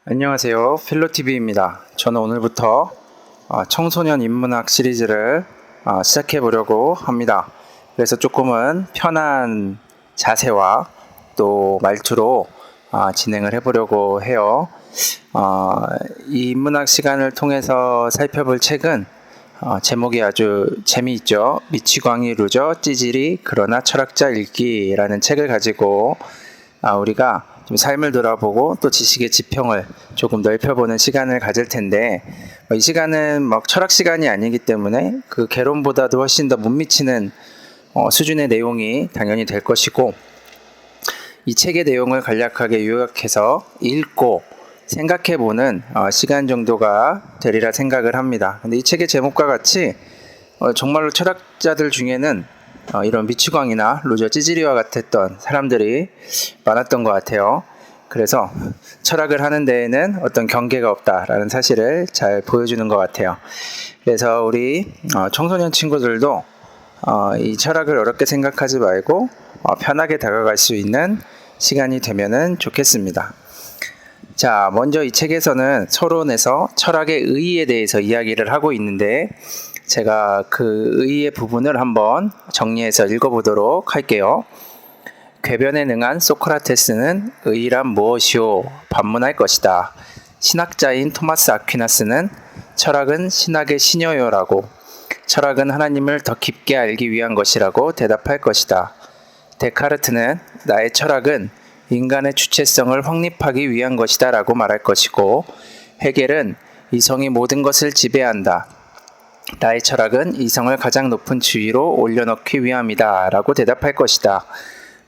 안녕하세요. 필로TV입니다. 저는 오늘부터 청소년 인문학 시리즈를 시작해 보려고 합니다. 그래서 조금은 편한 자세와 또 말투로 진행을 해 보려고 해요. 이 인문학 시간을 통해서 살펴볼 책은 제목이 아주 재미있죠. 미치광이 루저 찌질이 그러나 철학자 읽기라는 책을 가지고 우리가 좀 삶을 돌아보고 또 지식의 지평을 조금 넓혀보는 시간을 가질 텐데, 이 시간은 철학 시간이 아니기 때문에 그 개론보다도 훨씬 더 못 미치는 수준의 내용이 당연히 될 것이고, 이 책의 내용을 간략하게 요약해서 읽고 생각해보는 시간 정도가 되리라 생각을 합니다. 근데 이 책의 제목과 같이 정말로 철학자들 중에는 이런 미치광이나 루저 찌질이와 같았던 사람들이 많았던 것 같아요. 그래서 철학을 하는 데에는 어떤 경계가 없다라는 사실을 잘 보여주는 것 같아요. 그래서 우리 청소년 친구들도 이 철학을 어렵게 생각하지 말고 편하게 다가갈 수 있는 시간이 되면은 좋겠습니다. 자, 먼저 이 책에서는 서론에서 철학의 의의에 대해서 이야기를 하고 있는데, 제가 그 의의의 부분을 한번 정리해서 읽어보도록 할게요. 궤변에 능한 소크라테스는 의의란 무엇이오? 반문할 것이다. 신학자인 토마스 아퀴나스는 철학은 신학의 신여요라고, 철학은 하나님을 더 깊게 알기 위한 것이라고 대답할 것이다. 데카르트는 나의 철학은 인간의 주체성을 확립하기 위한 것이다 라고 말할 것이고, 헤겔은 이성이 모든 것을 지배한다. 나의 철학은 이성을 가장 높은 지위로 올려놓기 위함이다 라고 대답할 것이다.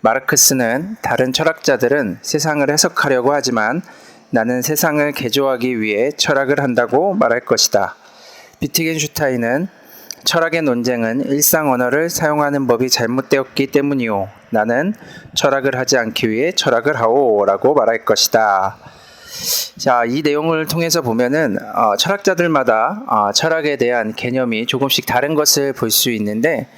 마르크스는 다른 철학자들은 세상을 해석하려고 하지만 나는 세상을 개조하기 위해 철학을 한다고 말할 것이다. 비트겐슈타인은 철학의 논쟁은 일상 언어를 사용하는 법이 잘못되었기 때문이오. 나는 철학을 하지 않기 위해 철학을 하오 라고 말할 것이다. 자, 이 내용을 통해서 보면은 철학자들마다 철학에 대한 개념이 조금씩 다른 것을 볼 수 있는데,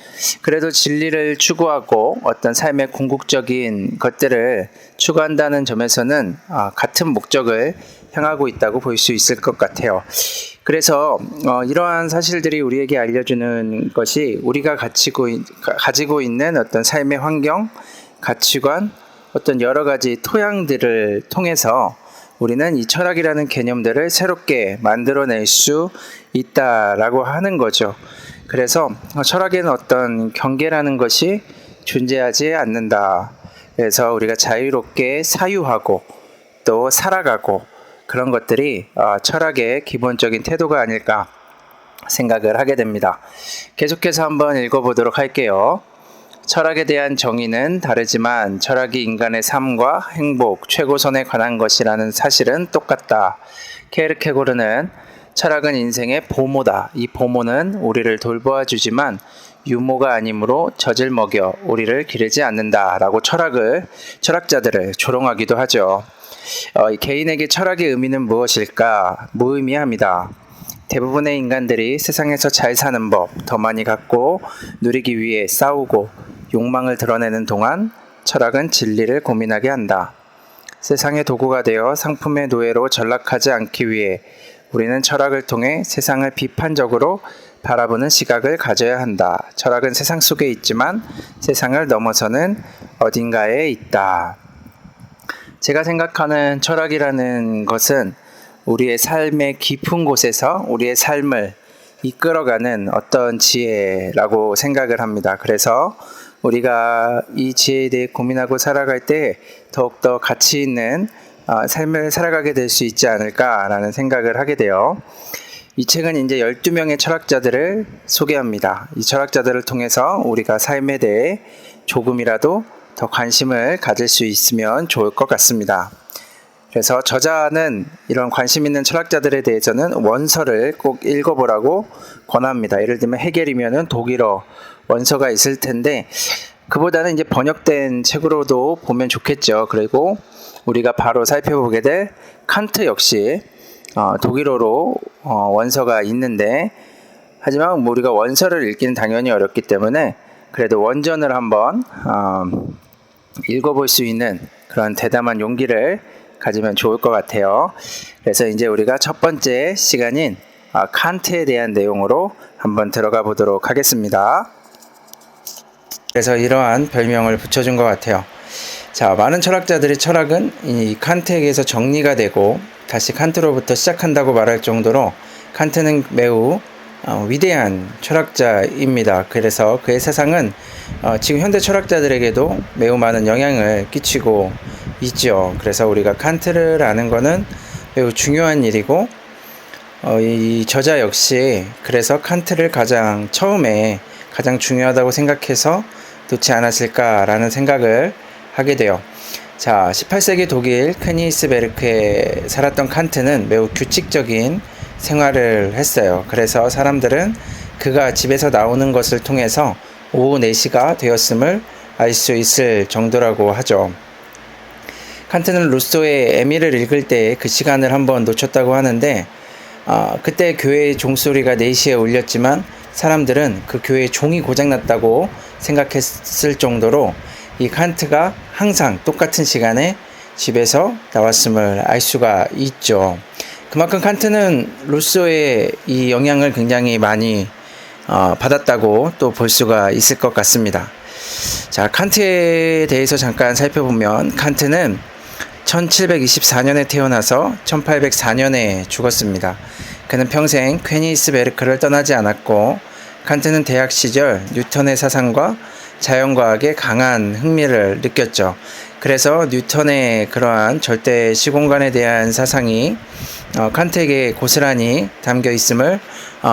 그래도 진리를 추구하고 어떤 삶의 궁극적인 것들을 추구한다는 점에서는 같은 목적을 향하고 있다고 볼 수 있을 것 같아요. 그래서 이러한 사실들이 우리에게 알려주는 것이 우리가 가지고 있는 어떤 삶의 환경, 가치관, 어떤 여러 가지 토양들을 통해서 우리는 이 철학이라는 개념들을 새롭게 만들어낼 수 있다라고 하는 거죠. 그래서 철학에는 어떤 경계라는 것이 존재하지 않는다. 그래서 우리가 자유롭게 사유하고 또 살아가고, 그런 것들이 철학의 기본적인 태도가 아닐까 생각을 하게 됩니다. 계속해서 한번 읽어보도록 할게요. 철학에 대한 정의는 다르지만 철학이 인간의 삶과 행복, 최고선에 관한 것이라는 사실은 똑같다. 케르케고르는 철학은 인생의 보모다. 이 보모는 우리를 돌보아 주지만 유모가 아니므로 젖을 먹여 우리를 기르지 않는다 라고 철학자들을 조롱하기도 하죠. 개인에게 철학의 의미는 무엇일까? 무의미합니다. 대부분의 인간들이 세상에서 잘 사는 법, 더 많이 갖고 누리기 위해 싸우고 욕망을 드러내는 동안 철학은 진리를 고민하게 한다. 세상의 도구가 되어 상품의 노예로 전락하지 않기 위해 우리는 철학을 통해 세상을 비판적으로 바라보는 시각을 가져야 한다. 철학은 세상 속에 있지만 세상을 넘어서는 어딘가에 있다. 제가 생각하는 철학이라는 것은 우리의 삶의 깊은 곳에서 우리의 삶을 이끌어가는 어떤 지혜라고 생각을 합니다. 그래서 우리가 이 지혜에 대해 고민하고 살아갈 때 더욱더 가치 있는 삶을 살아가게 될 수 있지 않을까라는 생각을 하게 돼요. 이 책은 이제 12명의 철학자들을 소개합니다. 이 철학자들을 통해서 우리가 삶에 대해 조금이라도 더 관심을 가질 수 있으면 좋을 것 같습니다. 그래서 저자는 이런 관심 있는 철학자들에 대해서는 원서를 꼭 읽어보라고 권합니다. 예를 들면 헤겔이면은 독일어 원서가 있을 텐데, 그보다는 이제 번역된 책으로도 보면 좋겠죠. 그리고 우리가 바로 살펴보게 될 칸트 역시 독일어로 원서가 있는데, 하지만 우리가 원서를 읽기는 당연히 어렵기 때문에 그래도 원전을 한번 읽어볼 수 있는 그런 대담한 용기를 가지면 좋을 것 같아요. 그래서 이제 우리가 첫 번째 시간인 칸트에 대한 내용으로 한번 들어가 보도록 하겠습니다. 그래서 이러한 별명을 붙여준 것 같아요. 자, 많은 철학자들의 철학은 이 칸트에게서 정리가 되고 다시 칸트로부터 시작한다고 말할 정도로 칸트는 매우 위대한 철학자입니다. 그래서 그의 세상은 지금 현대 철학자들에게도 매우 많은 영향을 끼치고 있죠. 그래서 우리가 칸트를 아는 것은 매우 중요한 일이고 이 저자 역시 그래서 칸트를 처음에 가장 중요하다고 생각해서 놓지 않았을까라는 생각을 하게 돼요. 자, 18세기 독일 königsberg에 살았던 칸트는 매우 규칙적인 생활을 했어요. 그래서 사람들은 그가 집에서 나오는 것을 통해서 오후 4시가 되었음을 알 수 있을 정도라고 하죠. 칸트는 루소의 에밀을 읽을 때 그 시간을 한번 놓쳤다고 하는데 그때 교회의 종소리가 4시에 울렸지만 사람들은 그 교회의 종이 고장났다고 생각했을 정도로 이 칸트가 항상 똑같은 시간에 집에서 나왔음을 알 수가 있죠. 그만큼 칸트는 루소의 이 영향을 굉장히 많이 받았다고 또 볼 수가 있을 것 같습니다. 자, 칸트에 대해서 잠깐 살펴보면 칸트는 1724년에 태어나서 1804년에 죽었습니다. 그는 평생 königsberg를 떠나지 않았고 칸트는 대학 시절 뉴턴의 사상과 자연과학에 강한 흥미를 느꼈죠. 그래서 뉴턴의 그러한 절대 시공간에 대한 사상이 칸트에게 고스란히 담겨 있음을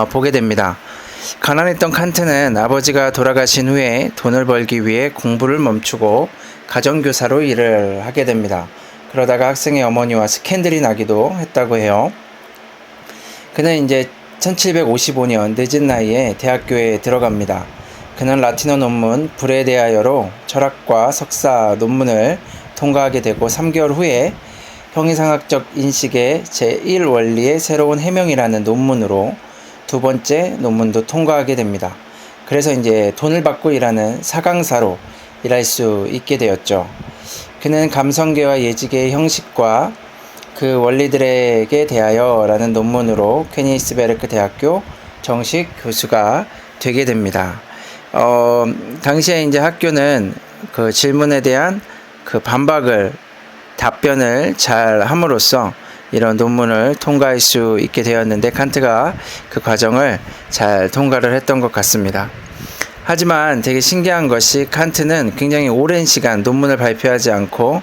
보게 됩니다. 가난했던 칸트는 아버지가 돌아가신 후에 돈을 벌기 위해 공부를 멈추고 가정교사로 일을 하게 됩니다. 그러다가 학생의 어머니와 스캔들이 나기도 했다고 해요. 그는 이제 1755년 늦은 나이에 대학교에 들어갑니다. 그는 라틴어 논문 불에 대하여로 철학과 석사 논문을 통과하게 되고 3개월 후에 형이상학적 인식의 제1원리의 새로운 해명이라는 논문으로 두 번째 논문도 통과하게 됩니다. 그래서 이제 돈을 받고 일하는 사강사로 일할 수 있게 되었죠. 그는 감성계와 예지계의 형식과 그 원리들에게 대하여 라는 논문으로 königsberg 대학교 정식 교수가 되게 됩니다. 당시에 이제 학교는 그 질문에 대한 그 답변을 잘 함으로써 이런 논문을 통과할 수 있게 되었는데 칸트가 그 과정을 잘 통과를 했던 것 같습니다. 하지만 되게 신기한 것이 칸트는 굉장히 오랜 시간 논문을 발표하지 않고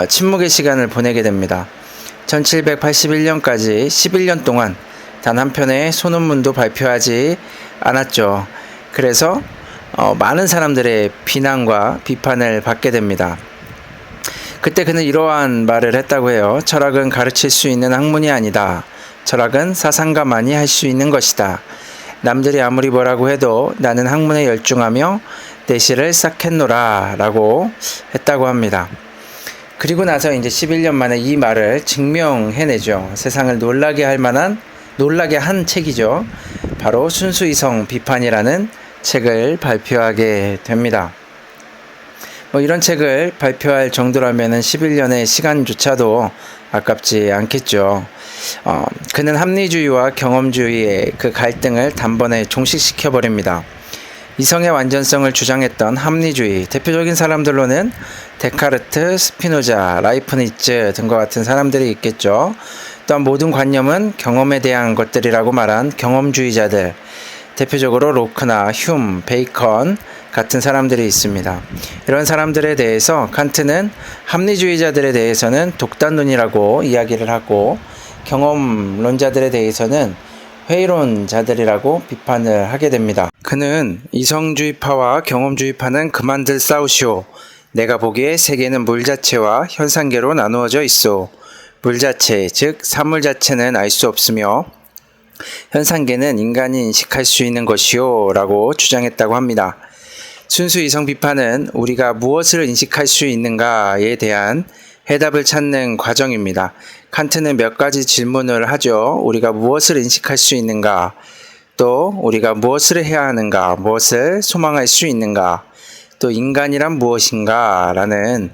침묵의 시간을 보내게 됩니다. 1781년까지 11년 동안 단 한 편의 소논문도 발표하지 않았죠. 그래서 많은 사람들의 비난과 비판을 받게 됩니다. 그때 그는 이러한 말을 했다고 해요. 철학은 가르칠 수 있는 학문이 아니다. 철학은 사상가만이 할 수 있는 것이다. 남들이 아무리 뭐라고 해도 나는 학문에 열중하며 내 시를 쌓겠노라 라고 했다고 합니다. 그리고 나서 이제 11년 만에 이 말을 증명해내죠. 세상을 놀라게 한 책이죠. 바로 순수이성 비판이라는 책을 발표하게 됩니다. 이런 책을 발표할 정도라면 11년의 시간조차도 아깝지 않겠죠. 그는 합리주의와 경험주의의 그 갈등을 단번에 종식시켜버립니다. 이성의 완전성을 주장했던 합리주의, 대표적인 사람들로는 데카르트, 스피노자, 라이프니츠 등과 같은 사람들이 있겠죠. 또한 모든 관념은 경험에 대한 것들이라고 말한 경험주의자들, 대표적으로 로크나 휴me, 베이컨 같은 사람들이 있습니다. 이런 사람들에 대해서 칸트는 합리주의자들에 대해서는 독단론이라고 이야기를 하고 경험론자들에 대해서는 회의론자들이라고 비판을 하게 됩니다. 그는 이성주의파와 경험주의파는 그만들 싸우시오. 내가 보기에 세계는 물 자체와 현상계로 나누어져 있어. 물 자체, 즉 사물 자체는 알 수 없으며 현상계는 인간이 인식할 수 있는 것이요 라고 주장했다고 합니다. 순수 이성 비판은 우리가 무엇을 인식할 수 있는가에 대한 해답을 찾는 과정입니다. 칸트는 몇 가지 질문을 하죠. 우리가 무엇을 인식할 수 있는가, 또 우리가 무엇을 해야 하는가, 무엇을 소망할 수 있는가, 또 인간이란 무엇인가 라는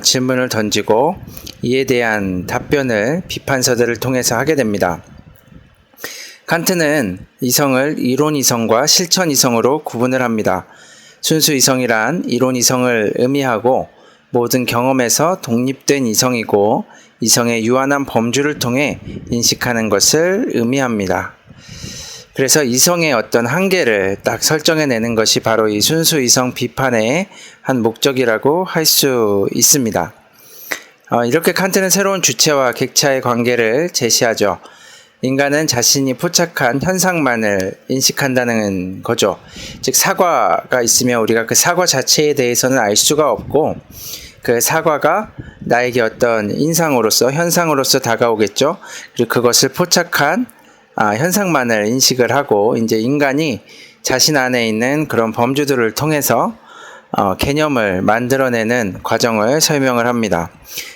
질문을 던지고 이에 대한 답변을 비판서들을 통해서 하게 됩니다. 칸트는 이성을 이론 이성과 실천 이성으로 구분을 합니다. 순수 이성이란 이론 이성을 의미하고 모든 경험에서 독립된 이성이고 이성의 유한한 범주를 통해 인식하는 것을 의미합니다. 그래서 이성의 어떤 한계를 딱 설정해내는 것이 바로 이 순수 이성 비판의 한 목적이라고 할 수 있습니다. 이렇게 칸트는 새로운 주체와 객체의 관계를 제시하죠. 인간은 자신이 포착한 현상만을 인식한다는 거죠. 즉 사과가 있으면 우리가 그 사과 자체에 대해서는 알 수가 없고 그 사과가 나에게 어떤 인상으로서 현상으로서 다가오겠죠. 그리고 그것을 포착한 현상만을 인식을 하고 이제 인간이 자신 안에 있는 그런 범주들을 통해서 개념을 만들어내는 과정을 설명을 합니다.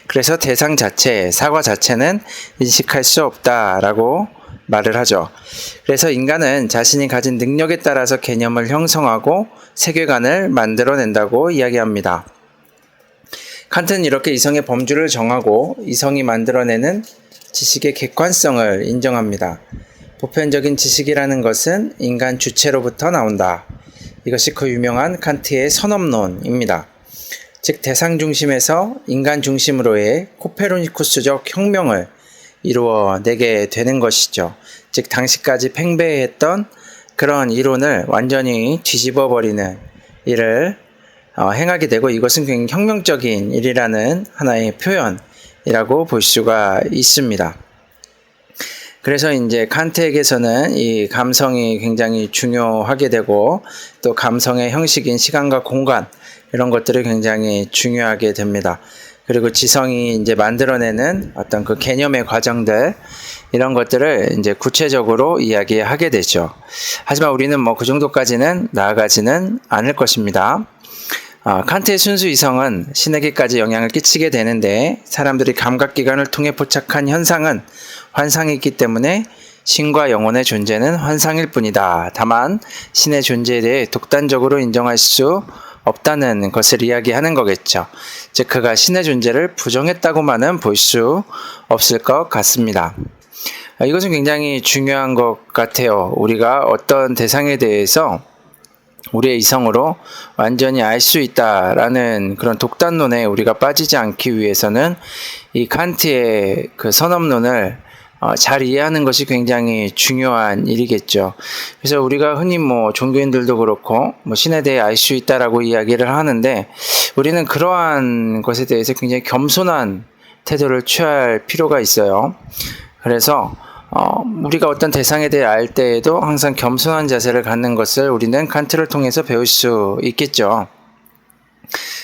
그래서 대상 자체, 사과 자체는 인식할 수 없다라고 말을 하죠. 그래서 인간은 자신이 가진 능력에 따라서 개념을 형성하고 세계관을 만들어낸다고 이야기합니다. 칸트는 이렇게 이성의 범주를 정하고 이성이 만들어내는 지식의 객관성을 인정합니다. 보편적인 지식이라는 것은 인간 주체로부터 나온다. 이것이 그 유명한 칸트의 선업론입니다. 즉 대상 중심에서 인간 중심으로의 코페르니쿠스적 혁명을 이루어내게 되는 것이죠. 즉 당시까지 팽배했던 그런 이론을 완전히 뒤집어버리는 일을 행하게 되고 이것은 굉장히 혁명적인 일이라는 하나의 표현이라고 볼 수가 있습니다. 그래서 이제 칸트에게서는 이 감성이 굉장히 중요하게 되고 또 감성의 형식인 시간과 공간 이런 것들이 굉장히 중요하게 됩니다. 그리고 지성이 이제 만들어내는 어떤 그 개념의 과정들 이런 것들을 이제 구체적으로 이야기하게 되죠. 하지만 우리는 뭐 그 정도까지는 나아가지는 않을 것입니다. 칸트의 순수 이성은 신에게까지 영향을 끼치게 되는데 사람들이 감각기관을 통해 포착한 현상은 환상이기 때문에 신과 영혼의 존재는 환상일 뿐이다. 다만 신의 존재에 대해 독단적으로 인정할 수 없다는 것을 이야기하는 거겠죠. 즉 그가 신의 존재를 부정했다고만은 볼 수 없을 것 같습니다. 이것은 굉장히 중요한 것 같아요. 우리가 어떤 대상에 대해서 우리의 이성으로 완전히 알 수 있다라는 그런 독단론에 우리가 빠지지 않기 위해서는 이 칸트의 그 선업론을 잘 이해하는 것이 굉장히 중요한 일이겠죠. 그래서 우리가 흔히 뭐 종교인들도 그렇고 뭐 신에 대해 알 수 있다라고 이야기를 하는데 우리는 그러한 것에 대해서 굉장히 겸손한 태도를 취할 필요가 있어요. 그래서 우리가 어떤 대상에 대해 알 때에도 항상 겸손한 자세를 갖는 것을 우리는 칸트를 통해서 배울 수 있겠죠.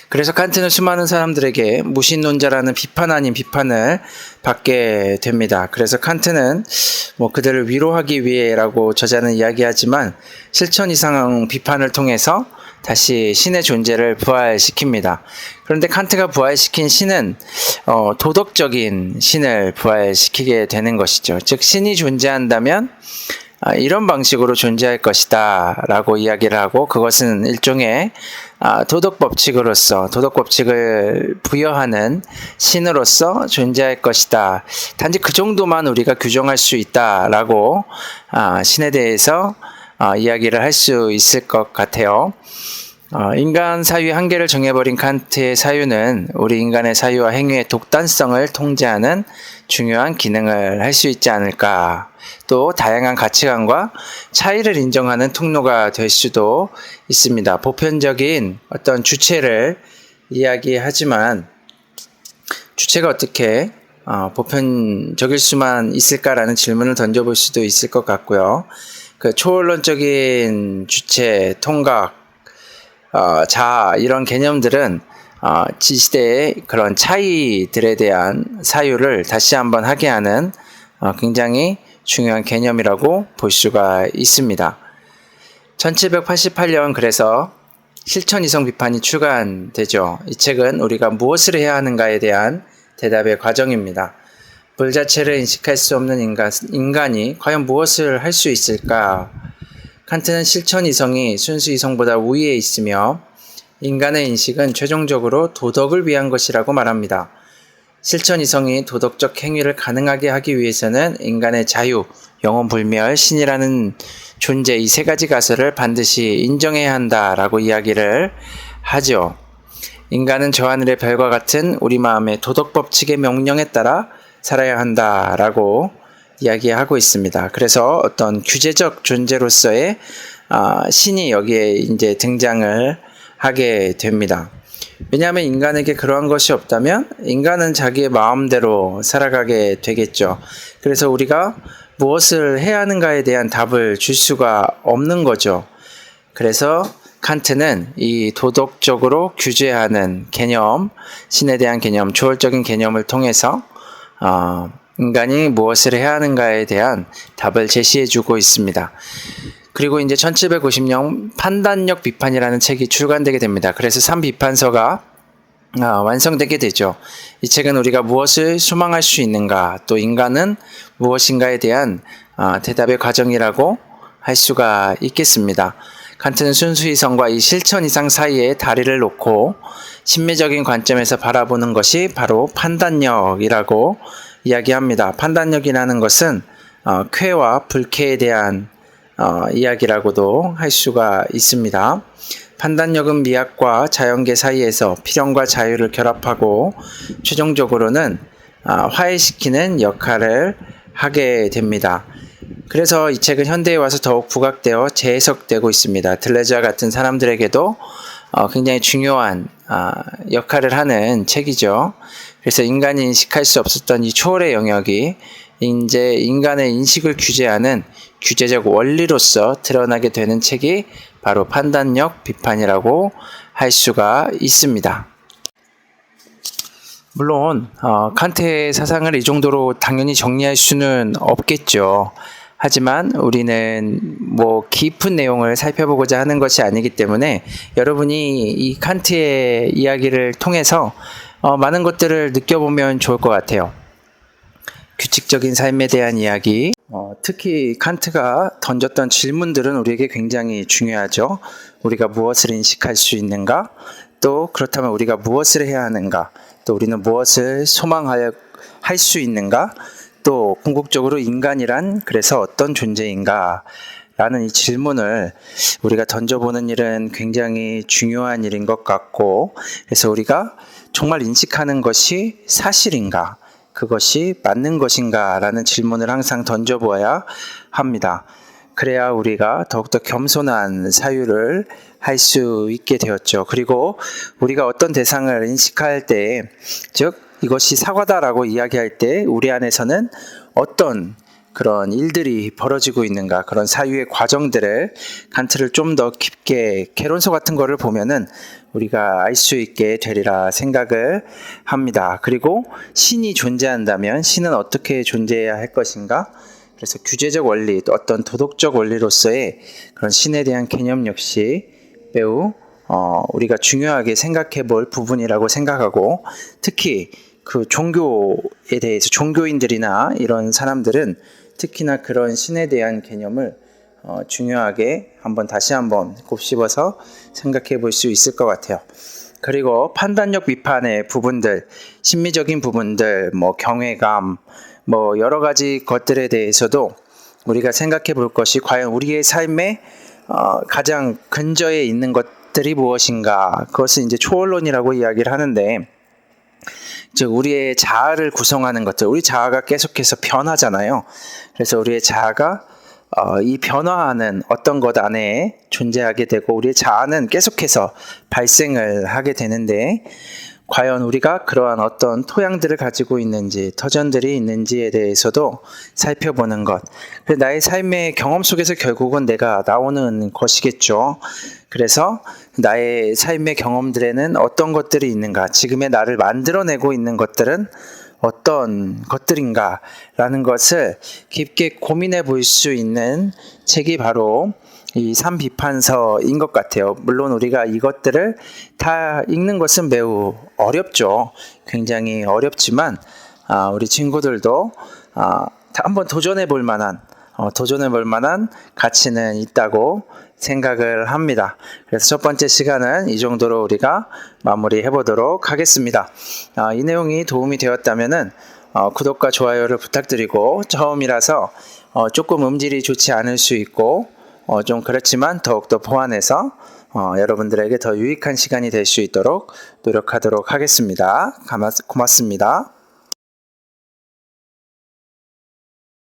그래서 칸트는 수많은 사람들에게 무신론자라는 비판 아닌 비판을 받게 됩니다. 그래서 칸트는 뭐 그들을 위로하기 위해라고 저자는 이야기하지만 실천 이상 비판을 통해서 다시 신의 존재를 부활시킵니다. 그런데 칸트가 부활시킨 신은 도덕적인 신을 부활시키게 되는 것이죠. 즉 신이 존재한다면 이런 방식으로 존재할 것이다 라고 이야기를 하고 그것은 일종의 도덕 법칙을 부여하는 신으로서 존재할 것이다. 단지 그 정도만 우리가 규정할 수 있다라고 신에 대해서 이야기를 할 수 있을 것 같아요. 인간 사유의 한계를 정해버린 칸트의 사유는 우리 인간의 사유와 행위의 독단성을 통제하는 중요한 기능을 할 수 있지 않을까. 또 다양한 가치관과 차이를 인정하는 통로가 될 수도 있습니다. 보편적인 어떤 주체를 이야기하지만 주체가 어떻게 보편적일 수만 있을까라는 질문을 던져볼 수도 있을 것 같고요. 그 초원론적인 주체, 통각, 자아 이런 개념들은 지시대의 그런 차이들에 대한 사유를 다시 한번 하게 하는 굉장히 중요한 개념이라고 볼 수가 있습니다. 1788년 그래서 실천 이성 비판이 출간되죠. 이 책은 우리가 무엇을 해야 하는가에 대한 대답의 과정입니다. 불 자체를 인식할 수 없는 인간이 과연 무엇을 할 수 있을까? 칸트는 실천 이성이 순수 이성보다 우위에 있으며 인간의 인식은 최종적으로 도덕을 위한 것이라고 말합니다. 실천 이성이 도덕적 행위를 가능하게 하기 위해서는 인간의 자유, 영혼불멸, 신이라는 존재 이 세 가지 가설을 반드시 인정해야 한다라고 이야기를 하죠. 인간은 저 하늘의 별과 같은 우리 마음의 도덕 법칙의 명령에 따라 살아야 한다라고 이야기하고 있습니다. 그래서 어떤 규제적 존재로서의 신이 여기에 이제 등장을 하게 됩니다. 왜냐하면 인간에게 그러한 것이 없다면 인간은 자기의 마음대로 살아가게 되겠죠. 그래서 우리가 무엇을 해야 하는가에 대한 답을 줄 수가 없는 거죠. 그래서 칸트는 이 도덕적으로 규제하는 개념, 신에 대한 개념, 초월적인 개념을 통해서 인간이 무엇을 해야 하는가에 대한 답을 제시해주고 있습니다. 그리고 이제 1750년 판단력 비판이라는 책이 출간되게 됩니다. 그래서 3비판서가 완성되게 되죠. 이 책은 우리가 무엇을 소망할 수 있는가, 또 인간은 무엇인가에 대한 대답의 과정이라고 할 수가 있겠습니다. 칸트는 순수이성과 이 실천 이상 사이에 다리를 놓고 심미적인 관점에서 바라보는 것이 바로 판단력이라고 이야기합니다. 판단력이라는 것은 쾌와 불쾌에 대한 이야기라고도 할 수가 있습니다. 판단력은 미학과 자연계 사이에서 필연과 자유를 결합하고 최종적으로는 화해시키는 역할을 하게 됩니다. 그래서 이 책은 현대에 와서 더욱 부각되어 재해석되고 있습니다. 들레즈와 같은 사람들에게도 굉장히 중요한 역할을 하는 책이죠. 그래서 인간이 인식할 수 없었던 이 초월의 영역이 이제 인간의 인식을 규제하는 규제적 원리로서 드러나게 되는 책이 바로 판단력 비판이라고 할 수가 있습니다. 물론 칸트의 사상을 이 정도로 당연히 정리할 수는 없겠죠. 하지만 우리는 깊은 내용을 살펴보고자 하는 것이 아니기 때문에 여러분이 이 칸트의 이야기를 통해서 많은 것들을 느껴보면 좋을 것 같아요. 규칙적인 삶에 대한 이야기, 특히 칸트가 던졌던 질문들은 우리에게 굉장히 중요하죠. 우리가 무엇을 인식할 수 있는가? 또 그렇다면 우리가 무엇을 해야 하는가? 또 우리는 무엇을 소망할 수 있는가? 또 궁극적으로 인간이란 그래서 어떤 존재인가? 라는 이 질문을 우리가 던져보는 일은 굉장히 중요한 일인 것 같고, 그래서 우리가 정말 인식하는 것이 사실인가? 그것이 맞는 것인가? 라는 질문을 항상 던져보아야 합니다. 그래야 우리가 더욱더 겸손한 사유를 할 수 있게 되었죠. 그리고 우리가 어떤 대상을 인식할 때, 즉 이것이 사과다라고 이야기할 때 우리 안에서는 어떤 그런 일들이 벌어지고 있는가, 그런 사유의 과정들을 칸트를 좀 더 깊게 개론서 같은 거를 보면은 우리가 알 수 있게 되리라 생각을 합니다. 그리고 신이 존재한다면 신은 어떻게 존재해야 할 것인가? 그래서 규제적 원리, 또 어떤 도덕적 원리로서의 그런 신에 대한 개념 역시 매우 우리가 중요하게 생각해 볼 부분이라고 생각하고, 특히 그 종교에 대해서 종교인들이나 이런 사람들은 특히나 그런 신에 대한 개념을 중요하게 다시 한번 곱씹어서 생각해 볼 수 있을 것 같아요. 그리고 판단력 비판의 부분들, 심미적인 부분들, 경외감, 여러 가지 것들에 대해서도 우리가 생각해 볼 것이 과연 우리의 삶에 가장 근저에 있는 것들이 무엇인가, 그것을 이제 초월론이라고 이야기를 하는데, 즉 우리의 자아를 구성하는 것들, 우리 자아가 계속해서 변하잖아요. 그래서 우리의 자아가 이 변화하는 어떤 것 안에 존재하게 되고 우리의 자아는 계속해서 발생을 하게 되는데, 과연 우리가 그러한 어떤 토양들을 가지고 있는지, 터전들이 있는지에 대해서도 살펴보는 것. 나의 삶의 경험 속에서 결국은 내가 나오는 것이겠죠. 그래서 나의 삶의 경험들에는 어떤 것들이 있는가, 지금의 나를 만들어내고 있는 것들은 어떤 것들인가 라는 것을 깊게 고민해 볼 수 있는 책이 바로 이 3비판서인 것 같아요. 물론 우리가 이것들을 다 읽는 것은 매우 어렵죠. 굉장히 어렵지만 우리 친구들도 한번 도전해 볼 만한 가치는 있다고 생각을 합니다. 그래서 첫 번째 시간은 이 정도로 우리가 마무리해 보도록 하겠습니다. 이 내용이 도움이 되었다면은 구독과 좋아요를 부탁드리고, 처음이라서 조금 음질이 좋지 않을 수 있고 좀 그렇지만 더욱더 보완해서 여러분들에게 더 유익한 시간이 될 수 있도록 노력하도록 하겠습니다. 고맙습니다.